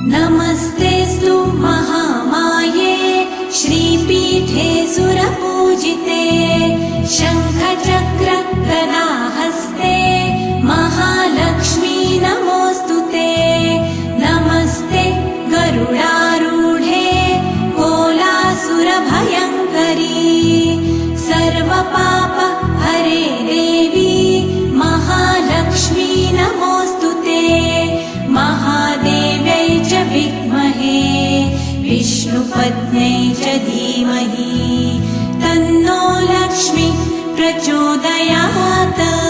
नमस्तेऽस्तु महामाये श्रीपीठे सुरपूजिते शङ्खचक्र गदाहस्ते महालक्ष्मी नमोऽस्तुते। नमस्ते गरुडारूढे कोलासुरभयङ्करी सर्वपाप हरे देवी महालक्ष्मी नमोऽस्तुते। महादेव्यै च विद्महे विष्णुपत्न्यै च धीमहि तन्नो लक्ष्मी प्रचोदयात्।